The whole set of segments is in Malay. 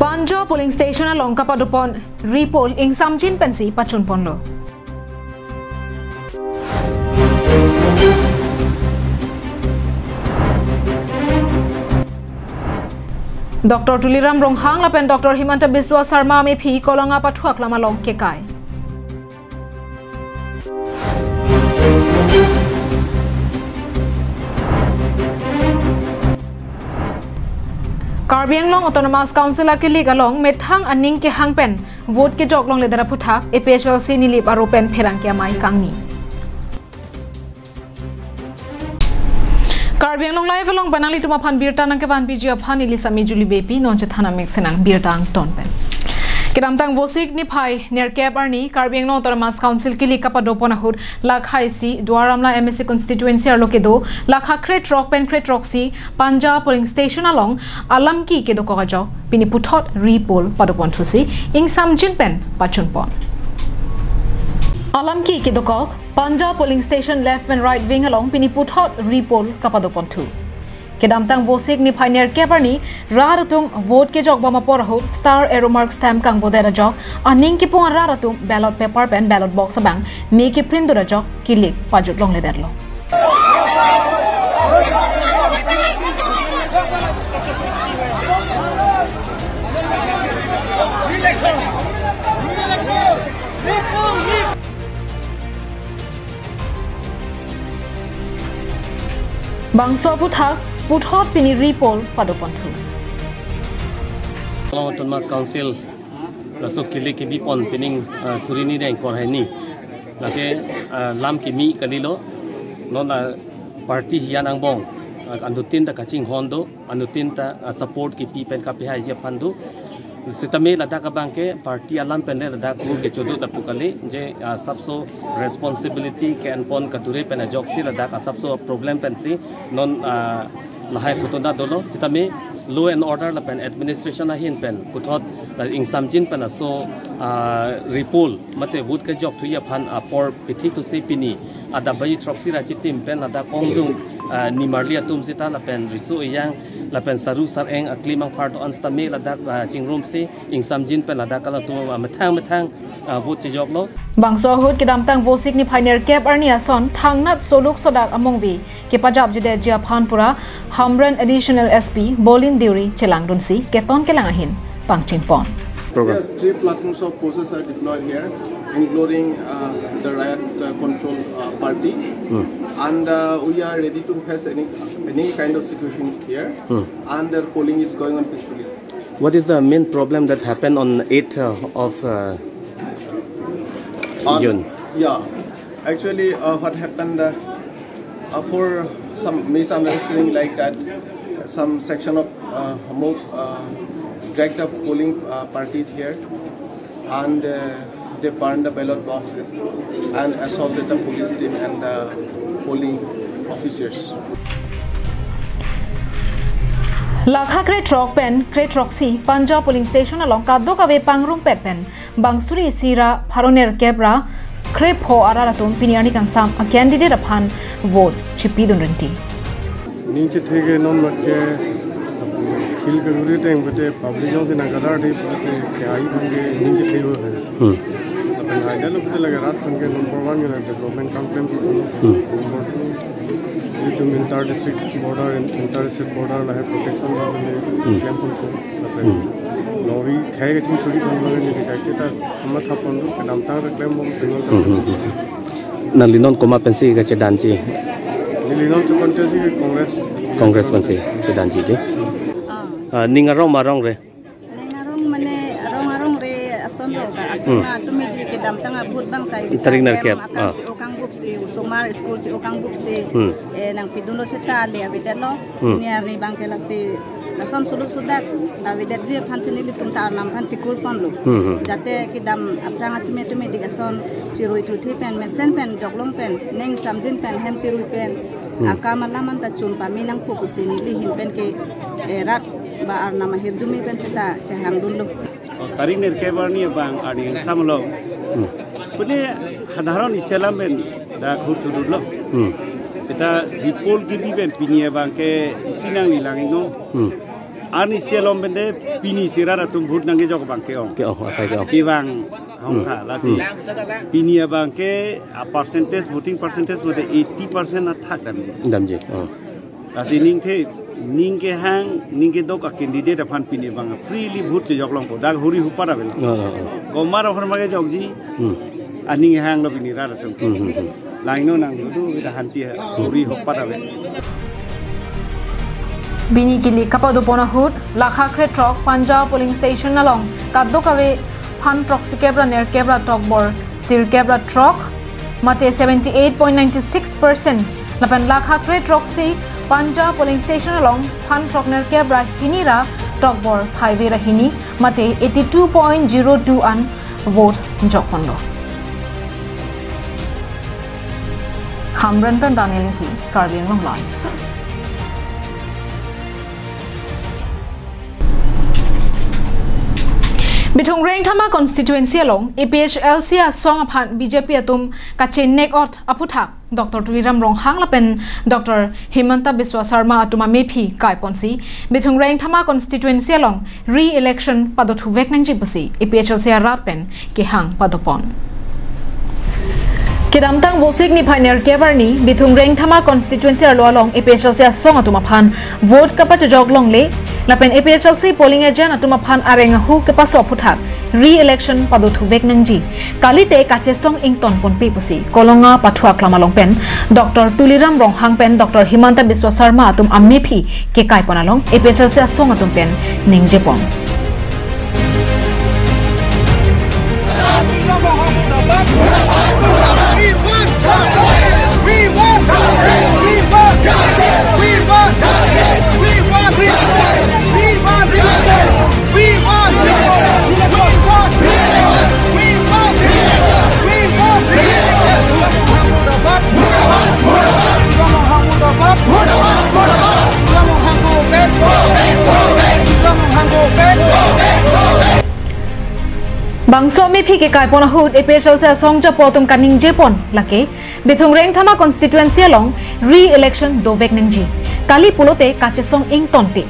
Panja polling station along Kapadupon repoll ing samjin pensi pachun pondo. Dr. Tuliram Ronghang lapen Dr. Himanta Biswa Sarma MP kolonga patuak lama long kekai. Karbiang long Autonomous Council ki liga long methang aning ke hangpen vote ke jok long ledara putha APHLC nilip aropen pherang ke mai kangni. Karbiang long live long banali tuma phan birta nang ke ban biji aphan ilisa mijuli bepi non che thana mixenang birtang ton pen. Kedamtang vosik ni phai ner cap arni Karbiang long Autonomous Council ki lika padopona hud lakhai si Dwaramla MSC constituency arlokedo lakha kret rock pen kret roxy Panja polling station along alamki ke do kogajo pini puthot repoll padopon thusi ing samjin pen pachunpon alamki ke do kok Panja polling station left and right wing along pini puthot repoll kapadopon thu Kedamtang vosik ni pioneer keparni raratum vote ke jog bama porho star arrow mark stamp kang bodera jog aning ki pong raratum ballot paper pen ballot box abang me ki print dura jog kilik pajut long lederlo bangso puthot pini repoll padopon thu Autonomous Council lasuk kili kibi pon pining surini deng kor hai ni lake lam kimi kalilo non party hian ang bong andutin ta kaching hondo andutin ta support ki pi pen ka pi hai je phandu sitame lada ka bangke party alam pen lada ku ke chodu ta pukale je sabso responsibility can pon kature pen joksi lada ka sabso problem pen si non lahai putunda dolo sitame law and order la pen administration ahin pen puthot ing samjin pen so repoll mate vote ke jok thuya phan por pithi tu se pini ada bayi troxy ra chitim pen ada kongdung nimarlia tum sita la pen risu yang la pen saru sar eng aklimang part on stame la dak chingrom se ing samjin pen la dak kala tu mathang vote chi jok lo bangso hut kedamtang vosik ni pioneer cap arnia son thangnat soluk sodak amongwi ke pajab jide jia phanpura hamran additional SP bolin diuri chelang dunsi keton kelang ahin pangchin pon program. Yes, 3 platforms of forces are deployed here, including the riot control party, and we are ready to face any kind of situation here, and the polling is going on peacefully. What is the main problem that happened on 8th of June? Yeah, actually what happened for some misunderstanding like that, some section of dragged up polling parties here, and they burned the ballot boxes and assaulted the police team and the polling officers. Lakha crate rock pen, crate roxy, Panja polling station along Kaddo Kave Pangrum pet pen, Bangsuri Sira, Paroner Kebra, Crepe Ho Araratum, Piniani Kangsam, a candidate upon vote, Chipidun Renti. Ninja take non Kill the time, but a public house in a gallery, I ninja table. I developed like a rat and number 1 in a development campaign. Number 2, the inter-district border and inter-district border, I have protection of the camp. Now we carry it into the Matapondo and I'm tired of them. Nalinon Koma Pensi Gachedanji. Nilinon to contest Congress Pensi, Sedanji. Ningarong marong re. Ningarong mane arong re asono ka asma tumidi ke damtang abut bang tayo. Taring narkep. Si okang gup si Sumar school si okang gup si nang pidulo si tali abidelo niari bang kela si nason suluk sudak abidet je phanchini litum tar nam phanchi kur ponlu jate ki dam aprang atme digason chiroi thuthi pen mesen pen joglong pen neng samjin pen hem chiroi pen akamalaman ta chun paminang pokusini li hin pen ke rat ba nama hirdumi pen sita cahang dulu. Taring nerkebarni bang adi samlo. Pune hadaron iselam ben da khur sudurlo. Seta dipol gibi ben pinia bangke sinang nilang ino. Ani sialom bende pini sirara tum bhut nange jok bangke ong. Ke oh apa ke oh. Ki bang hongka lasi. Pinia bangke a percentage voting percentage mode 80% na thak dam je. Oh. Lasi ning ke hang ning ke dok a candidate afan pini bang freely vote jok long ko dag huri hupara bel. Ko mara phar mage jok ji. Ani hang lo pini rara tum. Laino nang du ida hanti huri hupara bel. Bini kili kapado pona hood lakha kre truck Punjab polling station along kaddo kave phan proxy kebra ner kebra talk bor sir kebra truck mate 78.96% lapan lakha kre truck si Punjab polling station along phan truck ner kebra hinira talk bor highway ra hini mate 82.02 an vote jokhondo hamran tan daniel hi karbi long line Bithong Reng Thama constituency along APHLC song aphan BJP atum kache neck out aputha Dr. Tuliram Ronghang lapen Dr. Himanta Biswa Sarma atuma mepi kai ponsi Bithong Reng Thama constituency along re-election padothu vek nang jipasi APHLC ratpen ke hang padopon Kedamtang vosik ni pioneer kebarni Bithong Reng Thama constituency along APHLC song atuma phan vote kapach joglong le lapen APHLC polling agent atuma phan arenga hu kepaso phuthak re-election padothu vek nangji kalite kache song ington ponpi pusi kolonga pathua klamalong pen Dr. Tuliram Ronghang pen Dr. Himanta Biswa Sarma atum ammepi ke kai ponalong APHLC song atum pen ningjepon Bangso mi phi ke kai pona hut APHLC song ja potom kaning jepon lake Bithong Reng Thama constituency along re-election do vek nangji kali pulote kache song ing tonte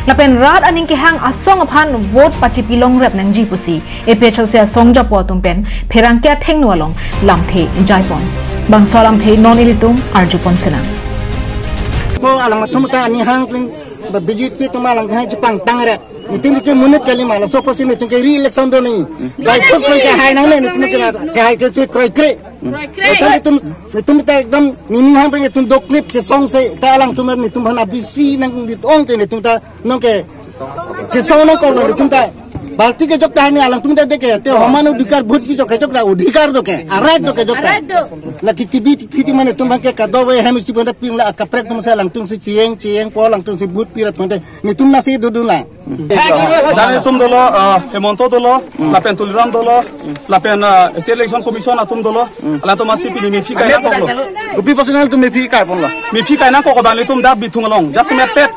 lapen rat aning ke hang asong aphan vote pachi pilong rep nangji pusi APHLC song ja potom pen pherang kya thengnu along lamthe jaipon bangso lamthe non ilitum arjupon sena ko alang thum ta ani hang BJP to malang hang Jepang tangre nitin ke munit kali mala so pasin nitin ke re-election do nahi bai phos ke hai na ne nitin ke hai ke kroi kre tum ta ekdam nining hang pe tum do clip che song se ta alang tum ni tum hana bisi nang dit ong te ni tum ta nong ke song na ko ni tum ta balti ke jok ta ni alang tum ta de ke te homano dikar bhut ki jok da udhikar do ke arat do ke jok ta la kitibi kiti mane tum ke ka do we ham sti pon ping la ka prek tum se alang tum si chieng po lang tum si bhut pi ra pon ni tum na si du du la dan tum dolo Hemonto dolo lapen Tuliram dolo lapen state election commission atum dolo ala to masi pili mi phi kai na ko upi personal tum mi phi kai pon la mi phi kai na ko ban le tum da Bithong along just me pet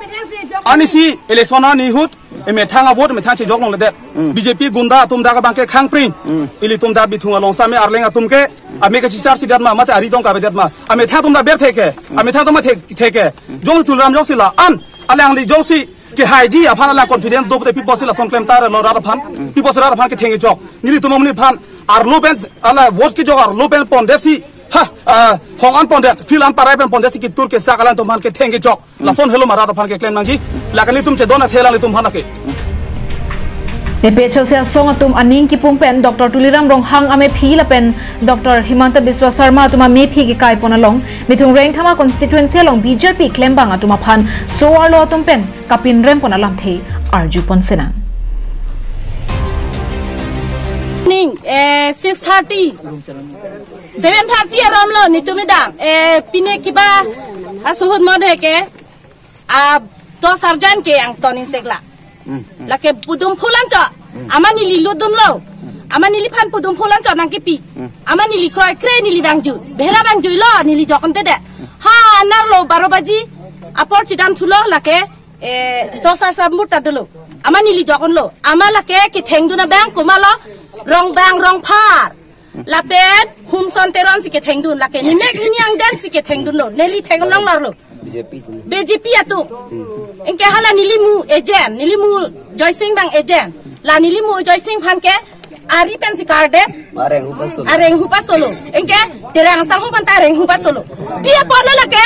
ani si election ani hut me thanga vote me thang che jok long le det BJP gunda tum da ka bangke khang pring ili tum da Bithong along sa me arlenga tum ke ame ke chichar si dat ma mate ari tong ka be det ma ame tha tum da ber theke ame tha tum ma theke jong Tuliram jok sila an alang li jok si ke haiji aphan ala confidence do people sila song claim tar lo ra phan people sila ra phan ke thenge jok nili tum mni phan ar lo ben ala vote ke jok ar lo ben pondesi ha hong an pondet fil an parai ben pondesi ki tur ke sakalan tum han ke thenge jok la son hello mara phan ke claim nangji lakani tum che dona thela li tum hana ke APHLC song atum aning ki pumpen Dr. Tuliram Ronghang ame phi lapen Dr. Himanta Biswa Sarma atuma me phi ki kai ponalong Bithong Reng Thama constituency along BJP klembang atuma phan soar lo atum pen kapin rem ponalam the arju pon sena ning 6:30 7:30 aram lo nitumida pine kiba asuhud mode ke to sarjan ke ang toning sekla lake pudum phulan cha amani li ludum lo amani li phan pudum phulan cha nang kipi amani li kroi kre ni li bangju behra bangju lo ni li jokon te de ha nar lo 12 baji apor chidam thulo lake to sar sabmut tadlo amani li jokon lo amala ke ki thengdu na bang komalo rong bang rong phar lapen humson teron si ke thengdun lake ni mek ni yang dan si ke thengdun lo neli thenglong lo BJP atu engke hala nilimu nilimu joysing bang agent la nilimu joysing phan ke ari pen si card areng hupa solo engke terang sangu pan tareng hupa solo dia polo lake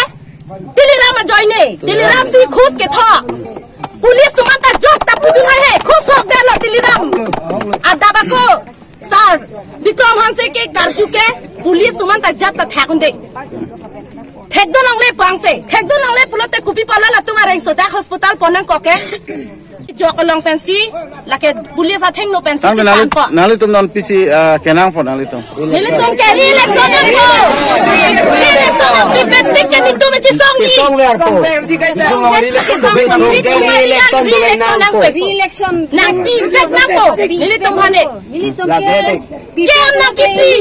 diliram joine diliram si khus ke tho police तुम्हारा जॉब तब भी है खुश हो गया लो दिल्लीराम आधा को सर विक्रम हंसे के कर चुके पुलिस तुम्हारा जॉब तक ठेक दे ठेक दो नंगले पांसे ठेक दो नंगले पुलोते कुपी पाला ला तुम्हारे सोदा हॉस्पिटल पनन कोके जो कलंग पेंसी लाके पुलिस आथेंग नो पेंसी नाली तुम नॉन पीसी केनांग फो नाली तुम कैरी इलेक्शन को पिपेट के नि तुम ची सोंगी इलेक्शन ना पिपेट ना को निली तुम हने केम ना की प्री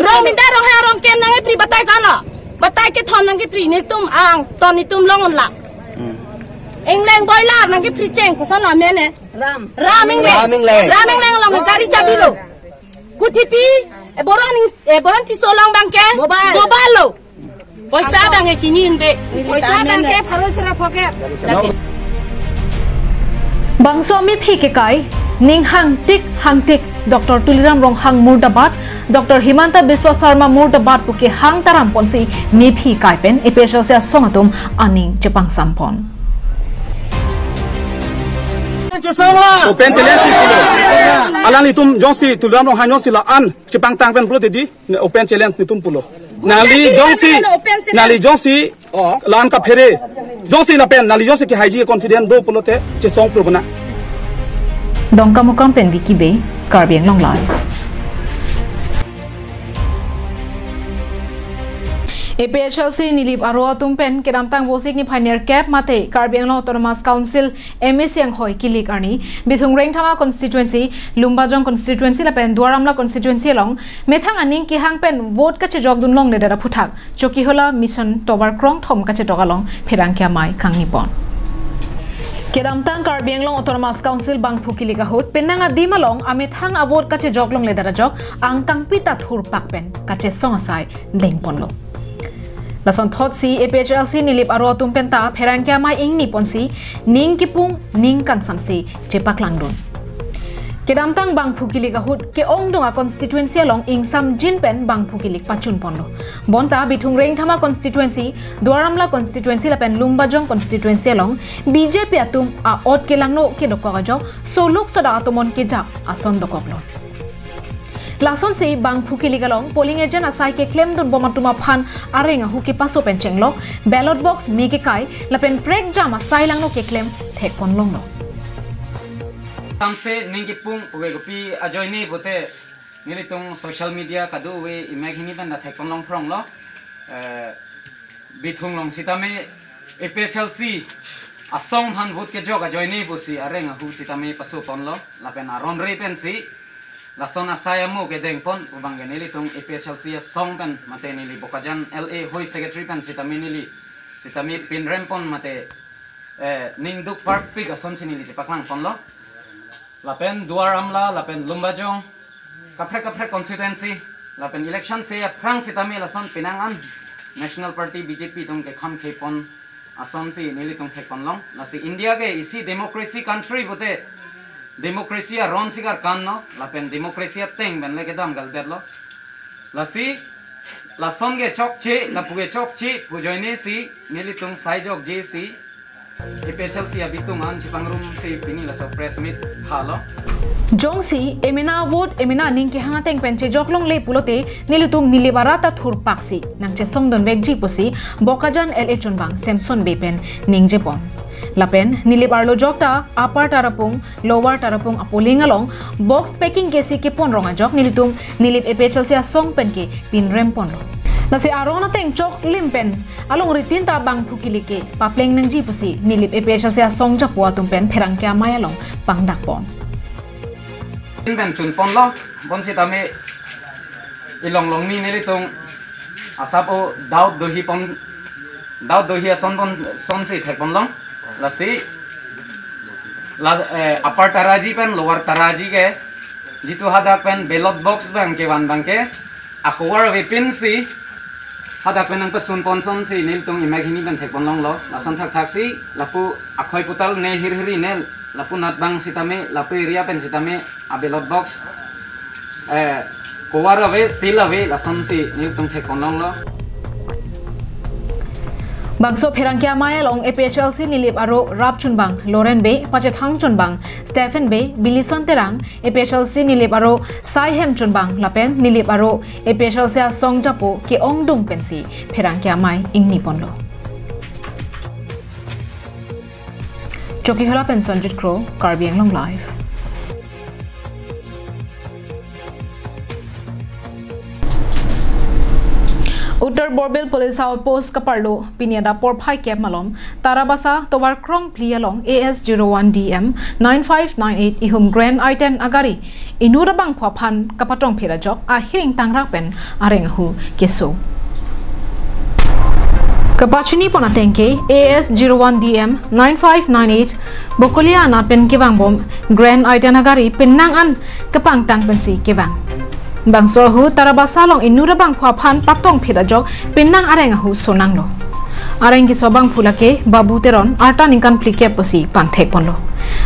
रोमिंदा रो है रोम केम ना प्री बताए काना बताए के थोन ना की प्री नि तुम आंग तो नि तुम लोंगन ला England boiler nanti preaching kusan ame ne raming lang gari cabi lo kutipi boran ti solang bangke mobile lo poisa bangke cini inde poisa bangke pharosra phoke bang swami phi ke kai ning hang tik Dr. Tuliram Rong hang Murdabat Dr. Himanta Biswa Sarma Murdabat puke hang taram ponsi mi phi kai pen epesha sia songatum aning chepang sampon Open challenge alang ni tum jongsi tulam no hanyo sila an Jepang tang pen pulo tedi open challenge ni tum pulo nali jongsi lan ka phere jongsi la pen nali jongsi ki haji confident do pulo te che song pro bana dongka mukam pen wiki be karbiang long live APHLC nilip arwa tumpen kedamtang bosik ni pioneer cap mate Karbiang Autonomous Council MSC ang hoy kilik arni bithung reng thama constituency Lumbajong constituency la pen Duaramla constituency long methang aning ki hang pen vote ka che jogdun long ne dara phuthak choki hola mission tower krong thom ka che togalong pherang kya mai khangni pon Kedamtang Karbiang Autonomous Council bang phukili ka hot penanga dimalong amethang avot ka che joglong le dara jog ang kangpita thur pak pen ka che songasai leng ponlo Lason thot si APHLC nilip aro tumpen ta pherangkya mai ing ni ponsi ning kipung ning kang samsi chepak langdon kedamtang bang phukili ka hut ke ong donga constituency long ing sam jin pen bang phukili pachun ponlo bonta bithung reng thama constituency Duaramla constituency la pen Lumbajong constituency long BJP atum a ot ke langno ke dokka jo soluk sada atomon ke ja ason dokoklon Lason se bang phukili galong polling agent asai ke claim dun bomatuma phan arenga hu ke paso pencheng lo ballot box me ke kai lapen prek jama sai langno ke claim thek kon long no tamse ningi pung we gopi ajoini bote nilitung social media kadu we imagine ban na thek kon long from lo bithung long sitame APHLC asong han vote ke jog ajoini bosi arenga hu sitame paso pon lo lapen aron re pensi Lason asaya mo ke deng pon ubang genili tung APHLC song pen mate nili bokajan LA hoi secretary pen sitami pin rempon mate ningduk park pig ason sinili jepaklang pon lo lapen Duaramla lapen Lumbajong kapre constituency lapen election se prang sitami lason pinangan national party BJP tung ke kham khe pon ason si nili tung khe pon long lasi India ke isi democracy country bote Demokrasi ron sigar kan no lapen demokrasi teng ben leke dam gal derlo lasi lason ge chok che lapuge chok che pujoine si nilitung sai jok je si APHLC abitung an chipangrum si pini la so press meet halo Jongsi emina vote emina ning ki hanga teng penche joklong le pulote nilitum nilibarata thur paksi nangche songdon vegji posi bokajan LA chunbang Samson bepen ningje pon Lapen nilip arlo jokta upper tarapung lower tarapung apoling along box packing kesi ke pon ronga jok nilitum nilip APHLC song pen ke pin rem pon lo nasi arona teng chok limpen along ritin ta bang phukili ke papleng nangji pusi nilip APHLC song japua tumpen pherang kya maya long pangdak pon ben chun pon lo bon sitame ilong long ni nilitung asapo daud dohi son si thek pon long lasi upper taraji pen lower taraji ke jitu hadak pen ballot box bang ke wan bang ke akwar weapon si hadak pen ang pesun ponson si nil tung imagini ben thek bonlong lo lason thak thak si lapu akhoi putal ne hir hiri nel lapu nat bang sitame lapu area pen sitame a ballot box kowar ave sil ave lason si nil tung thek bonlong lo Bangso Perangkia Maya long APHLC nilip aro Rap Chunbang, Loren Bay, Pachetang Chunbang, Stephen Bay, Bilison Terang, APHLC nilip aro Saihem Chunbang, Lapen nilip aro APHLC Song Japo ke Ong Dung Pensi, Perangkia Mai ing Niponlo. Choki Hala Pen Sonjit Crow, Karbiang Long Live. Uttar Borbel Police Outpost Kaparlo, Pineda Por Pai Cap Malom, Tarabasa, Tovar Krong Plialong, AS01DM 9598 Ihum Grand Iten Agari, Inurabang Papan, Kapatong Pirajok, a hearing Tangrapen, Arengahu, Keso. Kapachini Ponatenke, AS01DM 9598, Bokolia Napen Kivangbom, Grand Iten Agari, Penangan, Kapang Tangpensi Kivang. Bangso hu Tarabasa long inura bang phapan patong phedajok pinang areng hu sonang lo areng ki sobang phulake babu teron arta ningkan plike posi pangthek ponlo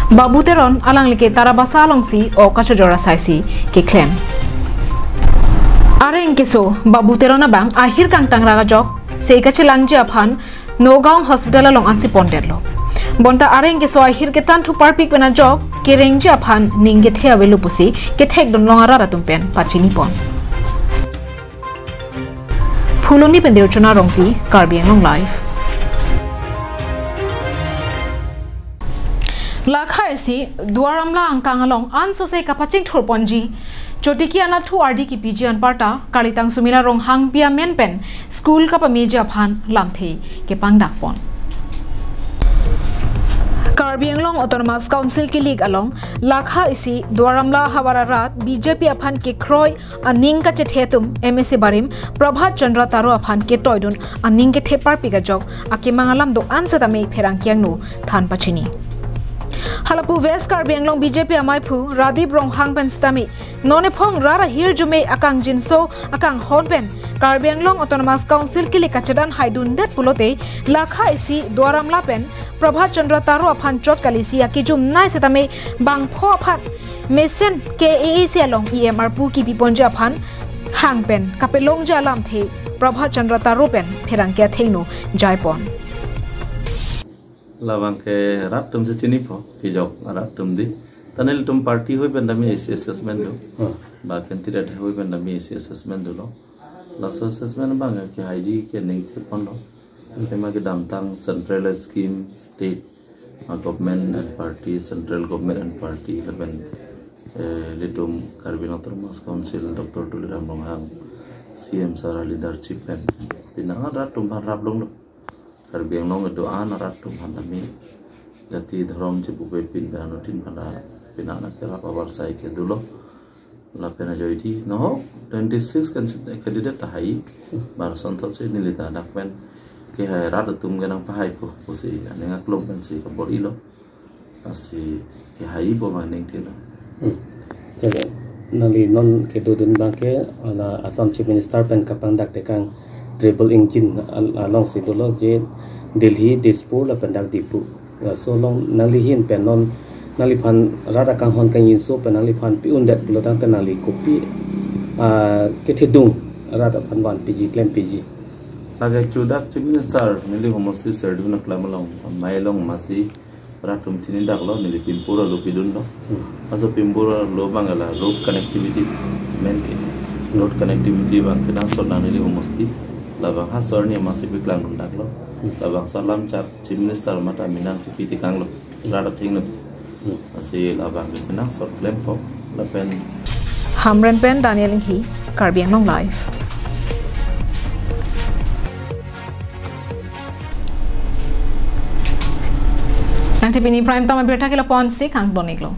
babu teron alang like Tarabasa long si o kachojora saisi ki claim areng ki so babu teron abang ahir kang tangraga jok sei kachilang je aphan Nogam hospital long ansi ponderlo bonta areng ke so ahir ke tan thu parpik bena jok ke rengja phan ninge the avelu pusi ke thek don longara ratum pen pachini pon phuloni pendir chuna rongpi Karbiang Long Live lakha esi duaramla angkang along anso se kapaching thor ponji chotiki ana thu RD ki PG parta kalitang sumila rong hang pia men pen school ka pa meja phan lamthe ke pangdak pon Karbiang Long Autonomous Council ki lig along lakha isi Dwaramla Hawara Rat BJP aphan ke Kroy aning ka chethetum MSC Barim Prabhat Chandra Taro aphan ke Toydun aning ke thepar pigajok akimangalam do ansatame Perangkiang no than pachini Halapu West Karbiang Long BJP amai phu Radip Rong hang pen stami none phong rara hir jume akang jinso akang honpen Karbiang Long Autonomous Council ki likachadan haidun det pulote lakha isi Dwaramla pen Prabhat Chandra Taro aphan chot kalisi akijum nai setame bang pho aphan mesen KAC along EMR pu ki biponja aphan hang pen kapelong jalam the Prabhat Chandra Taro pen Perangkia theino jaipon Lawang ke rap tum se chini pho pijok rap tum di tanel tum party hoi ben dami assessment do ba candidate hoi ben dami assessment do lo laso assessment bang ke haiji ke ning the pon lo tema ke damtang central scheme state government and party central government and party leben lidum Karbiang Autonomous Council Dr. Tuliram Longhang CM Sara leadership pen pinang rap tum rap long lo Karbiang Long itu rat tum handami jati dharom je bupe pin banotin pada pinana kera power sai ke dulo la pena joidi no 26 candidate hai bar santal se nilita dakpen ke hai rat tum ganang pahai po posi anenga klom pen si ka bori lo asi ke hai bo maning tino jadi nali non ke dudun bangke ana Assam Chief Minister pen kapang dak tekang triple engine along situlo je Delhi Dispur la pendak difu so long nali hin penon nali phan rada kang hon kang inso penali phan piun dat bulotang penali kopi ke thedung rada phan wan PG claim PG laga chudak Chief Minister nili homosi serdu na klamalong mailong masi ratum chini dak lo nili pimpura lo pidun lo aso pimpura lo bangala road connectivity main ke road connectivity bang kedang so nili homosti labang hasor ni masih biklang dak lo labang salam chat Chief Minister mata minang cipiti kang lo rada ting lo masih labang minang sort lempo lapen Hamren pen Daniel Hi Karbiang Long Live Nanti bini prime time berita kilo pon si kang donik lo